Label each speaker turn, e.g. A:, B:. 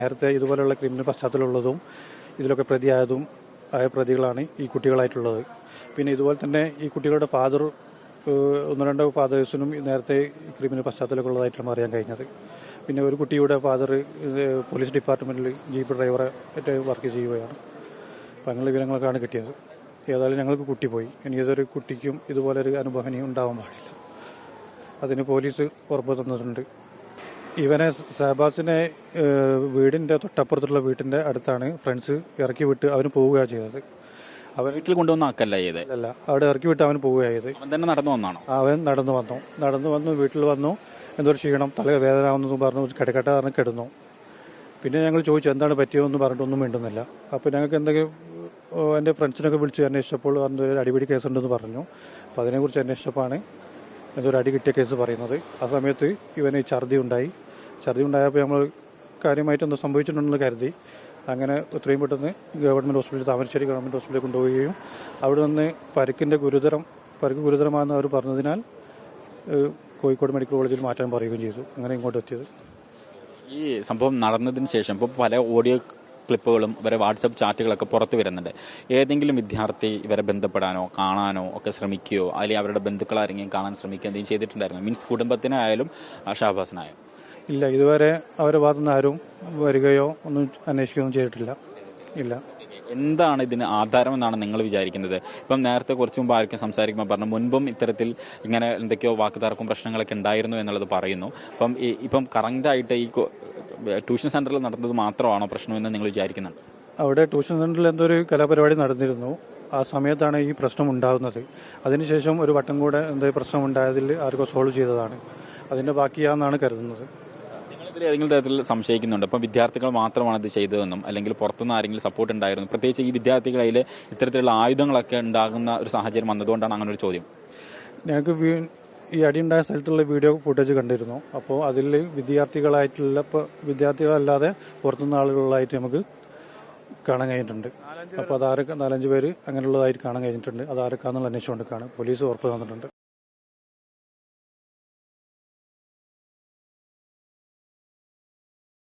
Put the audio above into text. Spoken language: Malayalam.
A: നേരത്തെ ഇതുപോലെയുള്ള ക്രിമിനൽ പശ്ചാത്തലമുള്ളതും ഇതിലൊക്കെ ആയ പ്രതികളാണ് ഈ കുട്ടികളായിട്ടുള്ളത്. പിന്നെ ഇതുപോലെ തന്നെ ഈ കുട്ടികളുടെ ഫാദർ ഒന്ന് രണ്ട് ഫാദേഴ്സിനും നേരത്തെ ക്രിമിനൽ പശ്ചാത്തലമൊക്കെ ഉള്ളതായിട്ടാണ് അറിയാൻ കഴിഞ്ഞത്. പിന്നെ ഒരു കുട്ടിയുടെ ഫാദർ പോലീസ് ഡിപ്പാർട്ട്മെൻറ്റിൽ ജീപ്പ് ഡ്രൈവറായിട്ട് വർക്ക് ചെയ്യുകയാണ്. അപ്പോൾ അങ്ങനെ വിവരങ്ങളൊക്കെയാണ് കിട്ടിയത്. ഏതായാലും ഞങ്ങൾക്ക് കുട്ടി പോയി. ഇനി ഏതൊരു കുട്ടിക്കും ഇതുപോലൊരു അനുഭവം ഇനി ഉണ്ടാവാൻ പാടില്ല. അതിന് പോലീസ് ഉറപ്പ് തന്നിട്ടുണ്ട്. ഇവനെ ഷഹബാസിനെ വീടിൻ്റെ തൊട്ടപ്പുറത്തുള്ള വീട്ടിൻ്റെ അടുത്താണ് ഫ്രണ്ട്സ് ഇറക്കി വിട്ട് അവന് പോവുകയാണ് ചെയ്തത്.
B: അവൻ വീട്ടിൽ കൊണ്ടുവന്ന ആക്കല്ല ചെയ്ത്
A: അല്ല, അവിടെ ഇറക്കി വിട്ട് അവന് പോവുകയാണ് ചെയ്തത്.
B: അവൻ തന്നെ നടന്നു വന്നാണോ?
A: അവൻ നടന്നു വന്നു വീട്ടിൽ വന്നു. എന്തോ ക്ഷീണം, തല വേദനാവെന്ന് പറഞ്ഞു കിടക്കട്ട പറഞ്ഞ് കിടന്നു. പിന്നെ ഞങ്ങൾ ചോദിച്ചു എന്താണ് പറ്റിയതെന്ന് പറഞ്ഞിട്ടൊന്നും മിണ്ടുന്നില്ല. അപ്പോൾ ഞങ്ങൾക്ക് എന്തെങ്കിലും എൻ്റെ ഫ്രണ്ട്സിനൊക്കെ വിളിച്ച് അന്വേഷിച്ചപ്പോൾ ഒരു അടിപിടി കേസുണ്ടെന്ന് പറഞ്ഞു. അപ്പോൾ അതിനെക്കുറിച്ച് അന്വേഷിച്ചപ്പോഴാണ് എന്തൊരു അടി കിട്ടിയ കേസ് പറയുന്നത്. ആ സമയത്ത് ഇവന് ഛർദി ഉണ്ടായപ്പോൾ നമ്മൾ കാര്യമായിട്ടൊന്ന് സംഭവിച്ചിട്ടുണ്ടെന്ന് കരുതി അങ്ങനെ എത്രയും പെട്ടെന്ന് ഗവൺമെൻറ് ഹോസ്പിറ്റലിൽ താമരശ്ശേരി ഗവൺമെൻറ് ഹോസ്പിറ്റലിൽ കൊണ്ടുപോവുകയും അവിടെ നിന്ന് പരിക്ക് ഗുരുതരമാണെന്ന് അവർ പറഞ്ഞതിനാൽ കോഴിക്കോട് മെഡിക്കൽ കോളേജിൽ മാറ്റാൻ പറയുകയും ചെയ്തു. അങ്ങനെ ഇങ്ങോട്ട് എത്തിയത്.
B: ഈ സംഭവം നടന്നതിന് ശേഷം ഇപ്പോൾ പല ഓഡിയോ ക്ലിപ്പുകളും ഇവരെ വാട്സപ്പ് ചാറ്റുകളൊക്കെ പുറത്തു വരുന്നുണ്ട്. ഏതെങ്കിലും വിദ്യാർത്ഥി ഇവരെ ബന്ധപ്പെടാനോ കാണാനോ ഒക്കെ ശ്രമിക്കുകയോ അല്ലെങ്കിൽ അവരുടെ ബന്ധുക്കളാരെങ്കിലും കാണാൻ ശ്രമിക്കുകയോ എന്തെങ്കിലും ചെയ്തിട്ടുണ്ടായിരുന്നു? മീൻസ് കുടുംബത്തിനായാലും ഷഹബാസിനായാലും?
A: ഇല്ല, ഇതുവരെ അവരുടെ ഭാഗത്തുനിന്ന് ആരും വരികയോ ഒന്നും അന്വേഷിക്കുകയൊന്നും ചെയ്തിട്ടില്ല. ഇല്ല.
B: എന്താണ് ഇതിന് ആധാരമെന്നാണ് നിങ്ങൾ വിചാരിക്കുന്നത്? ഇപ്പം നേരത്തെ കുറച്ച് മുമ്പ് ആർക്കും സംസാരിക്കുമ്പോൾ പറഞ്ഞു മുൻപും ഇത്തരത്തിൽ ഇങ്ങനെ എന്തൊക്കെയോ വാക്കുതർക്കും പ്രശ്നങ്ങളൊക്കെ ഉണ്ടായിരുന്നു എന്നുള്ളത് പറയുന്നു. ഇപ്പം കറക്റ്റായിട്ട് ഈ ട്യൂഷൻ സെൻ്ററിൽ നടന്നത് മാത്രമാണോ പ്രശ്നമെന്ന് നിങ്ങൾ വിചാരിക്കുന്നുണ്ട്?
A: അവിടെ ട്യൂഷൻ സെൻ്ററിൽ എന്തോ ഒരു കലാപരിപാടി നടന്നിരുന്നു. ആ സമയത്താണ് ഈ പ്രശ്നം ഉണ്ടാകുന്നത്. അതിനുശേഷം ഒരു വട്ടം കൂടെ എന്തോ പ്രശ്നം ഉണ്ടായതിൽ ആർക്കോ സോൾവ് ചെയ്തതാണ്. അതിൻ്റെ ബാക്കിയാണെന്നാണ് കരുതുന്നത്.
B: ഇതിൽ ഏതെങ്കിലും തരത്തിൽ സംശയിക്കുന്നുണ്ട്? അപ്പം വിദ്യാർത്ഥികൾ മാത്രമാണ് ഇത് ചെയ്തതെന്നും അല്ലെങ്കിൽ പുറത്തുനിന്ന് ആരെങ്കിലും സപ്പോർട്ട് ഉണ്ടായിരുന്നു? പ്രത്യേകിച്ച് ഈ വിദ്യാർത്ഥികളിൽ ഇത്തരത്തിലുള്ള ആയുധങ്ങളൊക്കെ ഉണ്ടാകുന്ന ഒരു സാഹചര്യം വന്നതുകൊണ്ടാണ് അങ്ങനെ ഒരു ചോദ്യം.
A: ഞങ്ങൾക്ക് ഈ അടിയുണ്ടായ സ്ഥലത്തുള്ള വീഡിയോ ഫുട്ടേജ് കണ്ടിരുന്നു. അപ്പോൾ അതിൽ വിദ്യാർത്ഥികളല്ലാതെ പുറത്തുനിന്ന് ആളുകളായിട്ട് നമുക്ക് കാണാൻ കഴിഞ്ഞിട്ടുണ്ട്. അപ്പോൾ അതാരൊക്കെ 4-5 പേര് അങ്ങനെയുള്ളതായിട്ട് കാണാൻ കഴിഞ്ഞിട്ടുണ്ട്. അതാരൊക്കെയാണെന്നുള്ള അന്വേഷിച്ചുകൊണ്ടിരിക്കുകയാണ്. പോലീസ് ഉറപ്പ് തന്നിട്ടുണ്ട്.